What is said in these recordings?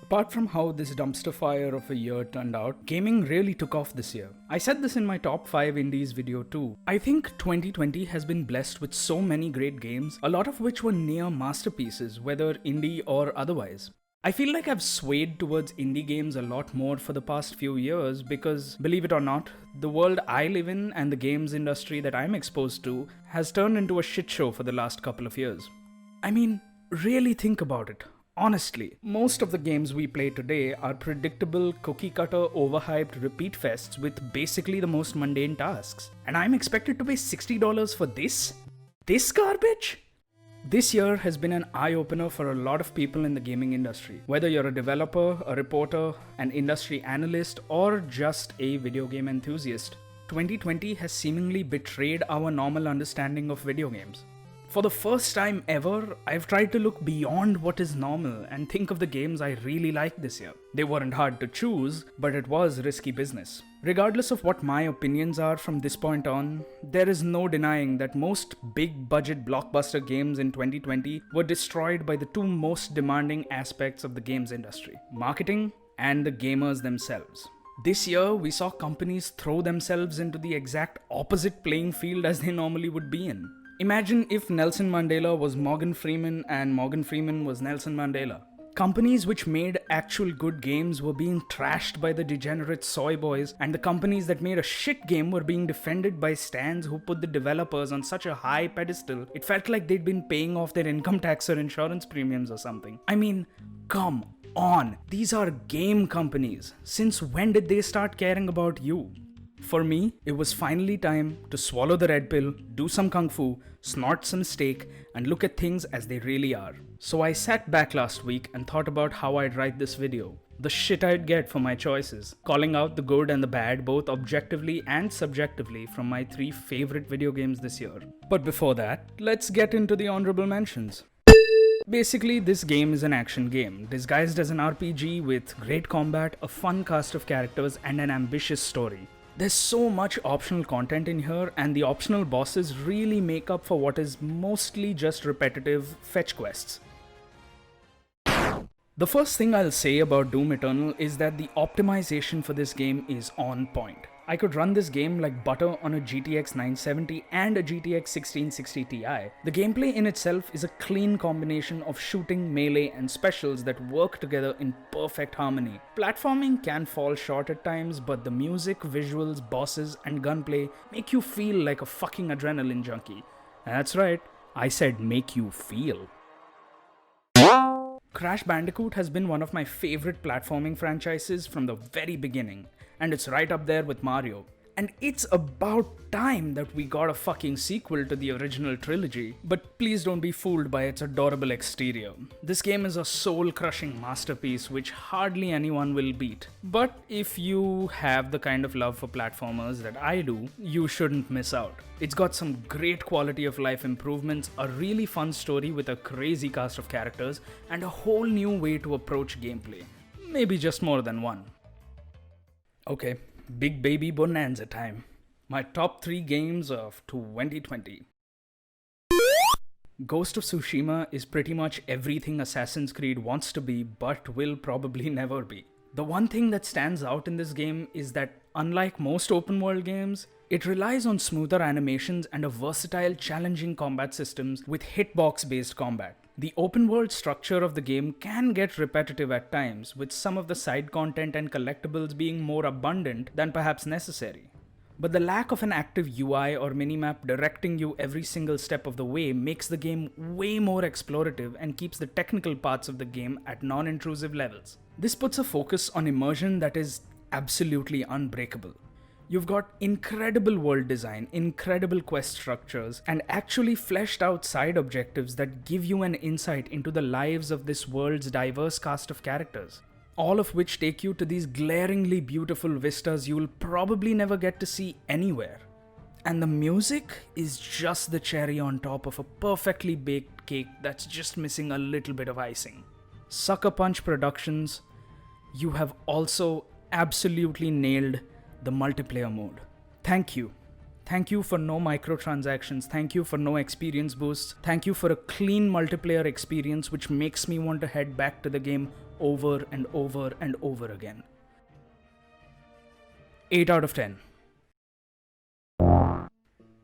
Apart from how this dumpster fire of a year turned out, gaming really took off this year. I said this in my top 5 indies video too. I think 2020 has been blessed with so many great games, a lot of which were near masterpieces, whether indie or otherwise. I feel like I've swayed towards indie games a lot more for the past few years because, believe it or not, the world I live in and the games industry that I'm exposed to has turned into a shit show for the last couple of years. I mean, really think about it. Honestly, most of the games we play today are predictable, cookie-cutter, overhyped repeat fests with basically the most mundane tasks. And I'm expected to pay $60 for this? This garbage? This year has been an eye-opener for a lot of people in the gaming industry. Whether you're a developer, a reporter, an industry analyst, or just a video game enthusiast, 2020 has seemingly betrayed our normal understanding of video games. For the first time ever, I've tried to look beyond what is normal and think of the games I really liked this year. They weren't hard to choose, but it was risky business. Regardless of what my opinions are from this point on, there is no denying that most big-budget blockbuster games in 2020 were destroyed by the two most demanding aspects of the games industry: marketing and the gamers themselves. This year, we saw companies throw themselves into the exact opposite playing field as they normally would be in. Imagine if Nelson Mandela was Morgan Freeman and Morgan Freeman was Nelson Mandela. Companies which made actual good games were being trashed by the degenerate soy boys, and the companies that made a shit game were being defended by stans who put the developers on such a high pedestal, it felt like they'd been paying off their income tax or insurance premiums or something. I mean, come on, these are game companies. Since when did they start caring about you? For me, it was finally time to swallow the red pill, do some kung fu, snort some steak, and look at things as they really are. So I sat back last week and thought about how I'd write this video, the shit I'd get for my choices, calling out the good and the bad both objectively and subjectively from my 3 favorite video games this year. But before that, let's get into the honorable mentions. Basically, this game is an action game, disguised as an RPG with great combat, a fun cast of characters, and an ambitious story. There's so much optional content in here, and the optional bosses really make up for what is mostly just repetitive fetch quests. The first thing I'll say about Doom Eternal is that the optimization for this game is on point. I could run this game like butter on a GTX 970 and a GTX 1660 Ti. The gameplay in itself is a clean combination of shooting, melee, and specials that work together in perfect harmony. Platforming can fall short at times, but the music, visuals, bosses, and gunplay make you feel like a fucking adrenaline junkie. That's right, I said make you feel. Crash Bandicoot has been one of my favorite platforming franchises from the very beginning, and it's right up there with Mario. And it's about time that we got a fucking sequel to the original trilogy, but please don't be fooled by its adorable exterior. This game is a soul-crushing masterpiece which hardly anyone will beat. But if you have the kind of love for platformers that I do, you shouldn't miss out. It's got some great quality of life improvements, a really fun story with a crazy cast of characters, and a whole new way to approach gameplay. Maybe just more than one. Okay, big baby bonanza time. My top 3 games of 2020. Ghost of Tsushima is pretty much everything Assassin's Creed wants to be but will probably never be. The one thing that stands out in this game is that, unlike most open world games, it relies on smoother animations and a versatile, challenging combat systems with hitbox-based combat. The open world structure of the game can get repetitive at times, with some of the side content and collectibles being more abundant than perhaps necessary. But the lack of an active UI or minimap directing you every single step of the way makes the game way more explorative and keeps the technical parts of the game at non-intrusive levels. This puts a focus on immersion that is absolutely unbreakable. You've got incredible world design, incredible quest structures, and actually fleshed out side objectives that give you an insight into the lives of this world's diverse cast of characters. All of which take you to these glaringly beautiful vistas you'll probably never get to see anywhere. And the music is just the cherry on top of a perfectly baked cake that's just missing a little bit of icing. Sucker Punch Productions, you have also absolutely nailed the multiplayer mode. Thank you. Thank you for no microtransactions. Thank you for no experience boosts. Thank you for a clean multiplayer experience which makes me want to head back to the game over and over and over again. 8 out of 10.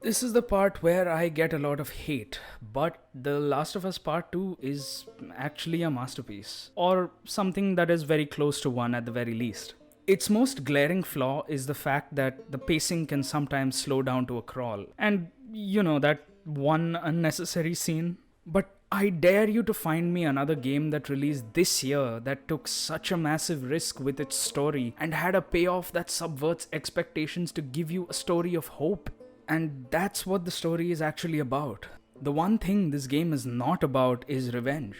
This is the part where I get a lot of hate, but The Last of Us Part 2 is actually a masterpiece, or something that is very close to one at the very least. Its most glaring flaw is the fact that the pacing can sometimes slow down to a crawl, and that one unnecessary scene. But I dare you to find me another game that released this year that took such a massive risk with its story and had a payoff that subverts expectations to give you a story of hope. And that's what the story is actually about. The one thing this game is not about is revenge.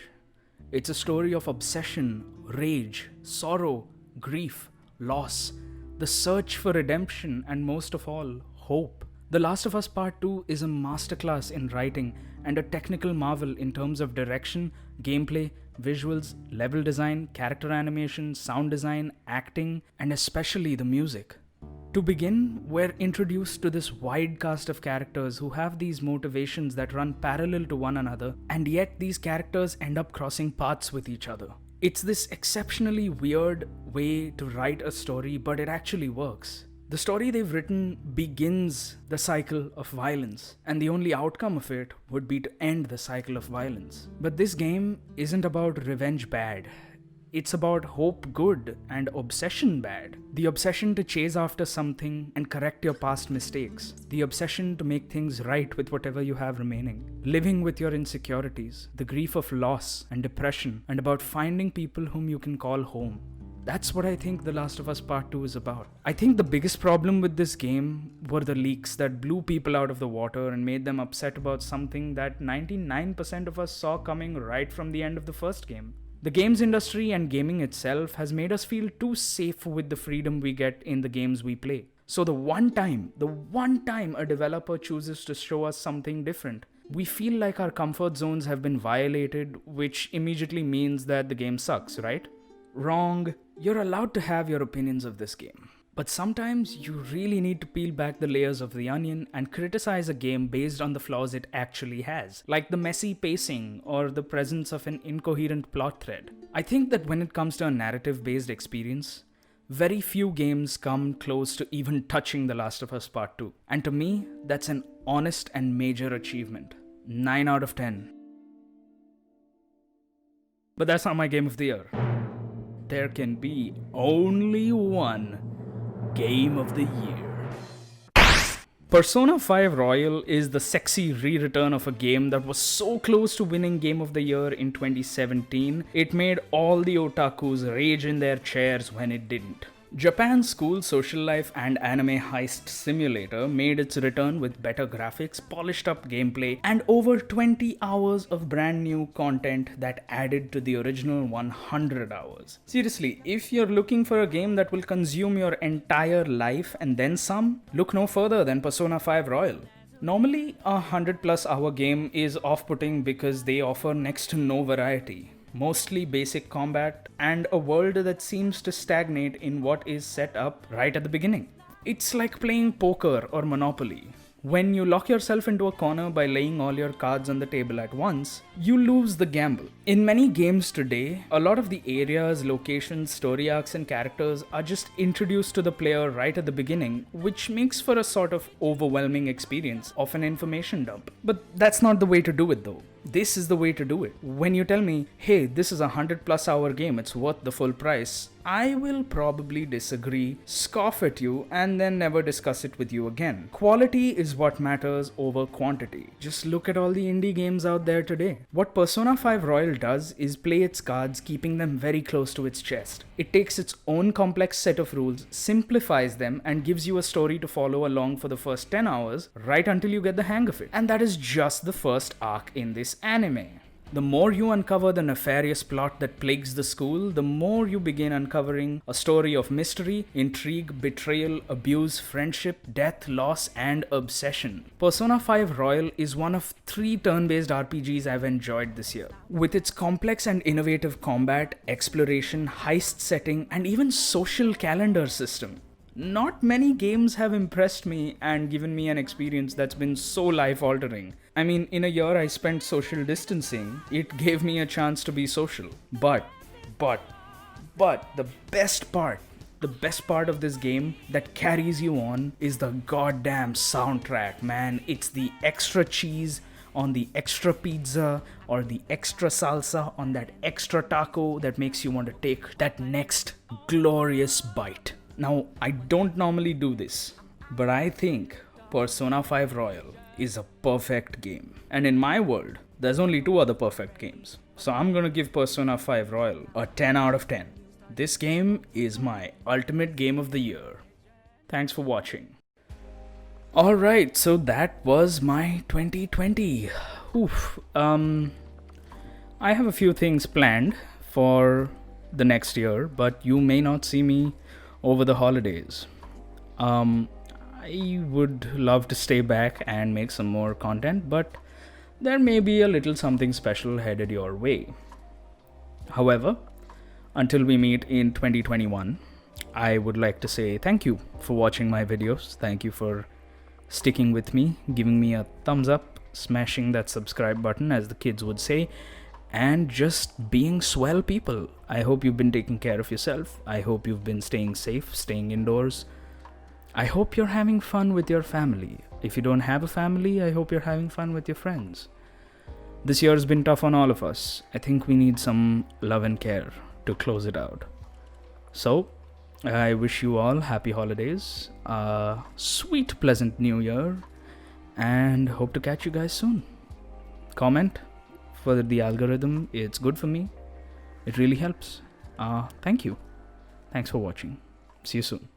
It's a story of obsession, rage, sorrow, grief, loss, the search for redemption, and most of all, hope. The Last of Us Part 2 is a masterclass in writing and a technical marvel in terms of direction, gameplay, visuals, level design, character animation, sound design, acting, and especially the music. To begin, we're introduced to this wide cast of characters who have these motivations that run parallel to one another, and yet these characters end up crossing paths with each other. It's this exceptionally weird way to write a story, but it actually works. The story they've written begins the cycle of violence, and the only outcome of it would be to end the cycle of violence. But this game isn't about revenge bad. It's about hope good and obsession bad. The obsession to chase after something and correct your past mistakes. The obsession to make things right with whatever you have remaining. Living with your insecurities. The grief of loss and depression, and about finding people whom you can call home. That's what I think The Last of Us Part 2 is about. I think the biggest problem with this game were the leaks that blew people out of the water and made them upset about something that 99% of us saw coming right from the end of the first game. The games industry and gaming itself has made us feel too safe with the freedom we get in the games we play. So the one time a developer chooses to show us something different, we feel like our comfort zones have been violated, which immediately means that the game sucks, right? Wrong. You're allowed to have your opinions of this game. But sometimes you really need to peel back the layers of the onion and criticize a game based on the flaws it actually has, like the messy pacing or the presence of an incoherent plot thread. I think that when it comes to a narrative-based experience, very few games come close to even touching The Last of Us Part 2. And to me, that's an honest and major achievement. 9 out of 10. But that's not my game of the year. There can be only one Game of the Year. Persona 5 Royal is the sexy re-return of a game that was so close to winning Game of the Year in 2017, it made all the otakus rage in their chairs when it didn't. Japan's school social life and anime heist simulator made its return with better graphics, polished up gameplay, and over 20 hours of brand new content that added to the original 100 hours. Seriously, if you're looking for a game that will consume your entire life and then some, look no further than Persona 5 Royal. Normally, a 100+ hour game is off-putting because they offer next to no variety. Mostly basic combat, and a world that seems to stagnate in what is set up right at the beginning. It's like playing poker or Monopoly. When you lock yourself into a corner by laying all your cards on the table at once, you lose the gamble. In many games today, a lot of the areas, locations, story arcs, and characters are just introduced to the player right at the beginning, which makes for a sort of overwhelming experience of an information dump. But that's not the way to do it though. This is the way to do it. When you tell me, hey, this is a 100+ hour game, it's worth the full price, I will probably disagree, scoff at you, and then never discuss it with you again. Quality is what matters over quantity. Just look at all the indie games out there today. What Persona 5 Royal does is play its cards, keeping them very close to its chest. It takes its own complex set of rules, simplifies them, and gives you a story to follow along for the first 10 hours, right until you get the hang of it. And that is just the first arc in this anime. The more you uncover the nefarious plot that plagues the school, the more you begin uncovering a story of mystery, intrigue, betrayal, abuse, friendship, death, loss, and obsession. Persona 5 Royal is one of 3 turn-based RPGs I've enjoyed this year. With its complex and innovative combat, exploration, heist setting, and even social calendar system. Not many games have impressed me and given me an experience that's been so life-altering. I mean, in a year I spent social distancing, it gave me a chance to be social. But, But the best part of this game that carries you on is the goddamn soundtrack, man. It's the extra cheese on the extra pizza or the extra salsa on that extra taco that makes you want to take that next glorious bite. Now, I don't normally do this, but I think Persona 5 Royal is a perfect game. And in my world, there's only two other perfect games. So I'm gonna give Persona 5 Royal a 10 out of 10. This game is my ultimate game of the year. Thanks for watching. Alright, so that was my 2020. Oof. I have a few things planned for the next year, but you may not see me over the holidays. I would love to stay back and make some more content, but there may be a little something special headed your way. However, until we meet in 2021, I would like to say thank you for watching my videos. Thank you for sticking with me, giving me a thumbs up, smashing that subscribe button, as the kids would say, and just being swell people. I hope you've been taking care of yourself. I hope you've been staying safe, staying indoors. I hope you're having fun with your family. If you don't have a family, I hope you're having fun with your friends. This year's been tough on all of us. I think we need some love and care to close it out. So, I wish you all happy holidays, a sweet, pleasant new year, and hope to catch you guys soon. Comment for the algorithm. It's good for me. It really helps. Thank you. Thanks for watching. See you soon.